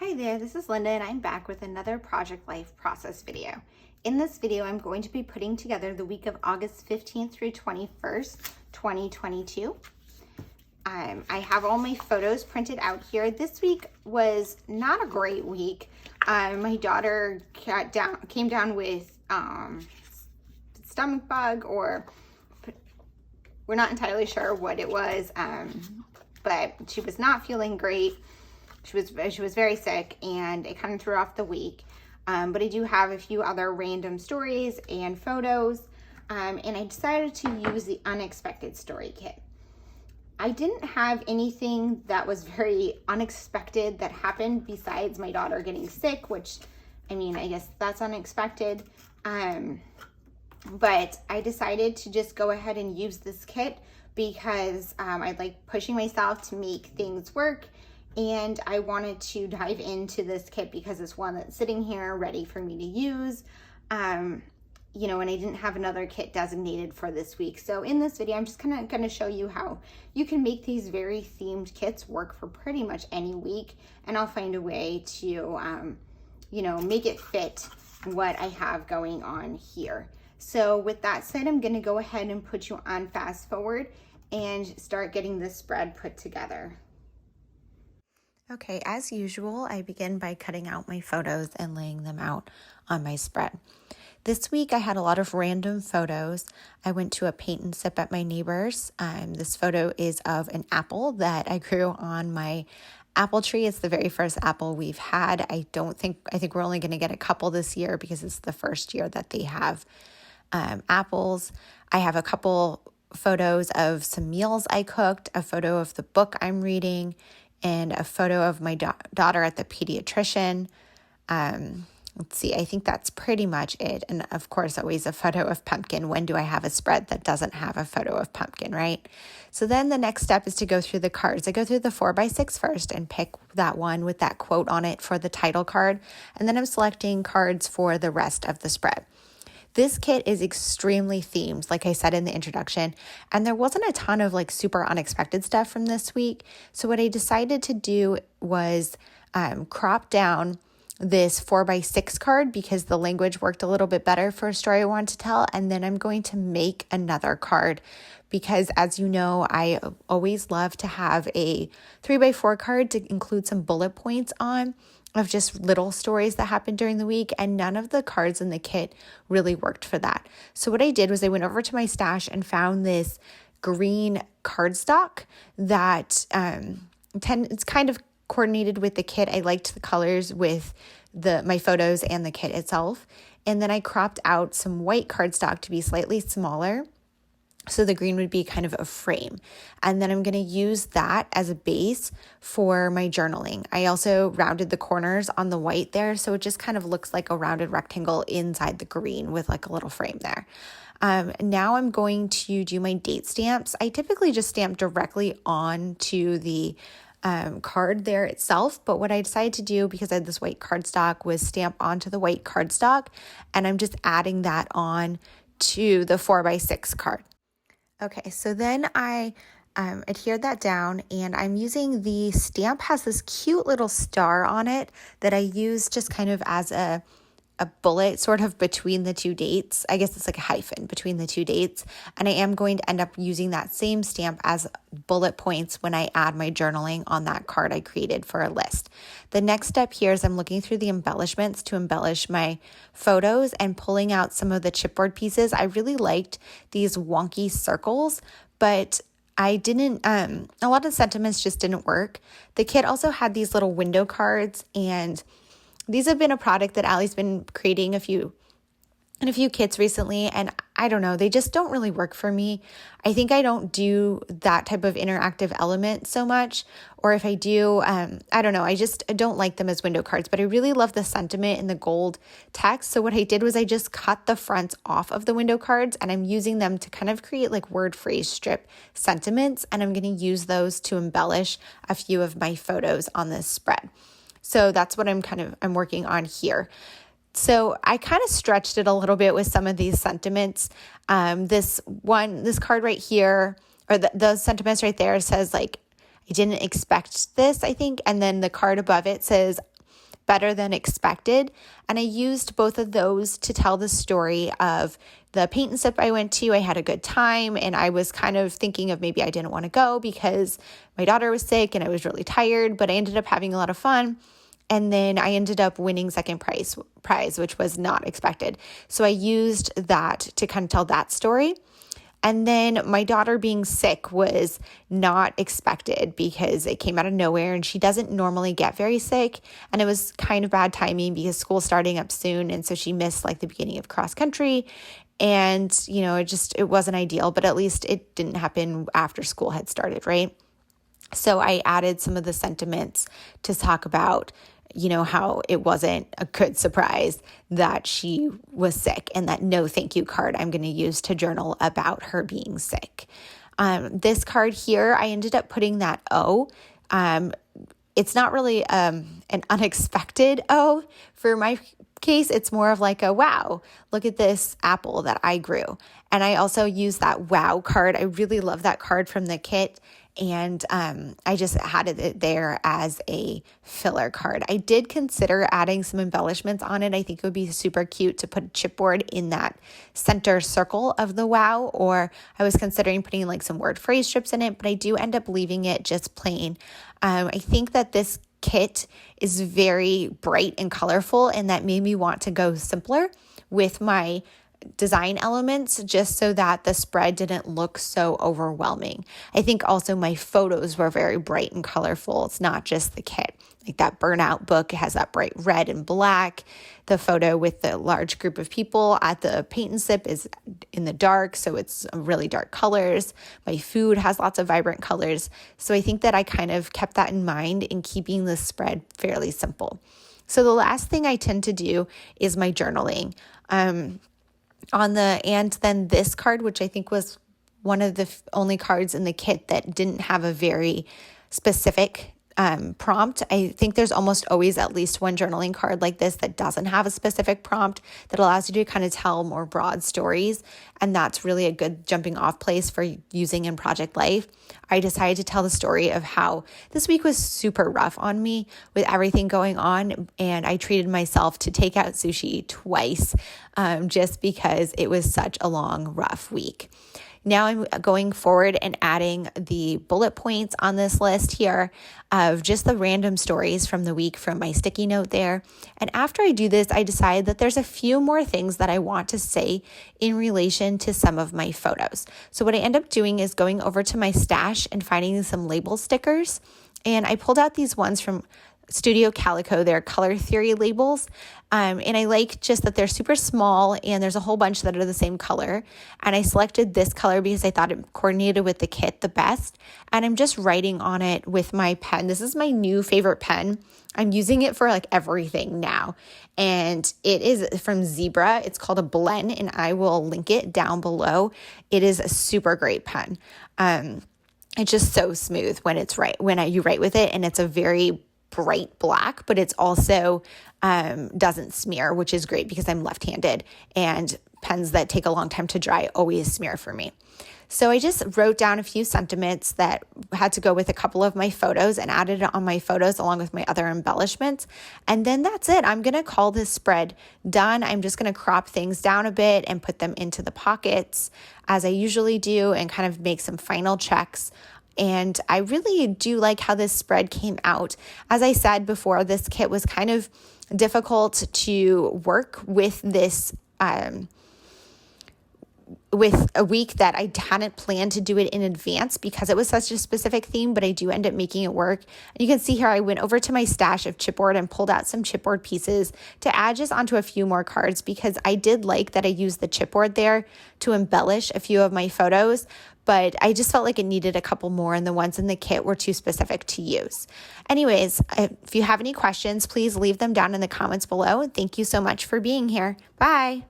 Hi there, this is Linda and I'm back with another Project Life process video. In this video, I'm going to be putting together the week of August 15th through 21st, 2022. I have all my photos printed out here. This week was not a great week. My daughter came down with stomach bug, or we're not entirely sure what it was, but she was not feeling great. She was very sick, and it kind of threw off the week. But I do have a few other random stories and photos, and I decided to use the unexpected story kit. I didn't have anything that was very unexpected that happened besides my daughter getting sick, which, I mean, I guess that's unexpected. But I decided to just go ahead and use this kit because I like pushing myself to make things work. And I wanted to dive into this kit because it's one that's sitting here ready for me to use. You know, and I didn't have another kit designated for this week. So in this video, I'm just kind of going to show you how you can make these very themed kits work for pretty much any week. And I'll find a way to, you know, make it fit what I have going on here. So with that said, I'm going to go ahead and put you on fast forward and start getting this spread put together. Okay, as usual, I begin by cutting out my photos and laying them out on my spread. This week, I had a lot of random photos. I went to a paint and sip at my neighbor's. This photo is of an apple that I grew on my apple tree. It's the very first apple we've had. I think we're only going to get a couple this year because it's the first year that they have apples. I have a couple photos of some meals I cooked, a photo of the book I'm reading, and a photo of my daughter at the pediatrician. Let's see, I think that's pretty much it. And of course, always a photo of pumpkin. When do I have a spread that doesn't have a photo of pumpkin, right? So then the next step is to go through the cards. I go through the 4x6 first and pick that one with that quote on it for the title card. And then I'm selecting cards for the rest of the spread. This kit is extremely themed, like I said in the introduction, and there wasn't a ton of like super unexpected stuff from this week. So what I decided to do was crop down this 4x6 card because the language worked a little bit better for a story I wanted to tell. And then I'm going to make another card because, as you know, I always love to have a 3x4 card to include some bullet points on of just little stories that happened during the week, and none of the cards in the kit really worked for that. So what I did was I went over to my stash and found this green cardstock that it's kind of coordinated with the kit. I liked the colors with my photos and the kit itself. And then I cropped out some white cardstock to be slightly smaller, so the green would be kind of a frame. And then I'm going to use that as a base for my journaling. I also rounded the corners on the white there, so it just kind of looks like a rounded rectangle inside the green with like a little frame there. Now I'm going to do my date stamps. I typically just stamp directly onto the card there itself, but what I decided to do, because I had this white cardstock, was stamp onto the white cardstock, and I'm just adding that on to the 4x6 card. Okay, so then I adhered that down, and I'm using the stamp has this cute little star on it that I use just kind of as a bullet sort of between the two dates. I guess it's like a hyphen between the two dates. And I am going to end up using that same stamp as bullet points when I add my journaling on that card I created for a list. The next step here is I'm looking through the embellishments to embellish my photos and pulling out some of the chipboard pieces. I really liked these wonky circles, but I didn't, a lot of sentiments just didn't work. The kit also had these little window cards, and these have been a product that Allie's been creating in a few kits recently, and I don't know, they just don't really work for me. I think I don't do that type of interactive element so much, or if I do, I don't know, I don't like them as window cards, but I really love the sentiment in the gold text. So what I did was I just cut the fronts off of the window cards, and I'm using them to kind of create like word phrase strip sentiments, and I'm going to use those to embellish a few of my photos on this spread. So that's what I'm working on here. So I kind of stretched it a little bit with some of these sentiments. This card right here, or those sentiments right there says like, I didn't expect this, I think. And then the card above it says, better than expected. And I used both of those to tell the story of the paint and sip I went to. I had a good time, and I was kind of thinking of maybe I didn't want to go because my daughter was sick and I was really tired, but I ended up having a lot of fun. And then I ended up winning second prize, which was not expected. So I used that to kind of tell that story. And then my daughter being sick was not expected because it came out of nowhere, and she doesn't normally get very sick. And it was kind of bad timing because school's starting up soon. And so she missed like the beginning of cross country. And, it wasn't ideal, but at least it didn't happen after school had started, right? So I added some of the sentiments to talk about how it wasn't a good surprise that she was sick, and that no thank you card I'm going to use to journal about her being sick. This card here, I ended up putting that O. It's not really an unexpected O. For my case, it's more of like a wow, look at this apple that I grew. And I also use that wow card. I really love that card from the kit. And I just added it there as a filler card. I did consider adding some embellishments on it. I think it would be super cute to put a chipboard in that center circle of the wow, or I was considering putting like some word phrase strips in it, but I do end up leaving it just plain. I think that this kit is very bright and colorful, and that made me want to go simpler with my design elements just so that the spread didn't look so overwhelming. I think also my photos were very bright and colorful. It's not just the kit. Like that burnout book has that bright red and black. The photo with the large group of people at the paint and sip is in the dark, so it's really dark colors. My food has lots of vibrant colors. So I think that I kind of kept that in mind in keeping the spread fairly simple. So the last thing I tend to do is my journaling. And then this card, which I think was one of the only cards in the kit that didn't have a very specific prompt. I think there's almost always at least one journaling card like this that doesn't have a specific prompt that allows you to kind of tell more broad stories. And that's really a good jumping off place for using in project life. I decided to tell the story of how this week was super rough on me with everything going on. And I treated myself to take out sushi twice just because it was such a long, rough week. Now I'm going forward and adding the bullet points on this list here of just the random stories from the week from my sticky note there. And after I do this, I decide that there's a few more things that I want to say in relation to some of my photos. So what I end up doing is going over to my stash and finding some label stickers. And I pulled out these ones from Studio Calico. They're color theory labels. And I like just that they're super small and there's a whole bunch that are the same color. And I selected this color because I thought it coordinated with the kit the best. And I'm just writing on it with my pen. This is my new favorite pen. I'm using it for like everything now. And it is from Zebra. It's called a Blend, and I will link it down below. It is a super great pen. It's just so smooth when you write with it, and it's a very bright black, but it's also doesn't smear, which is great because I'm left-handed, and pens that take a long time to dry always smear for me. So I just wrote down a few sentiments that had to go with a couple of my photos and added it on my photos along with my other embellishments. And then that's it. I'm going to call this spread done. I'm just going to crop things down a bit and put them into the pockets as I usually do and kind of make some final checks. And I really do like how this spread came out. As I said before, this kit was kind of difficult to work with this with a week that I hadn't planned to do it in advance because it was such a specific theme, but I do end up making it work. And you can see here I went over to my stash of chipboard and pulled out some chipboard pieces to add just onto a few more cards because I did like that I used the chipboard there to embellish a few of my photos, but I just felt like it needed a couple more and the ones in the kit were too specific to use. Anyways, if you have any questions, please leave them down in the comments below. Thank you so much for being here. Bye.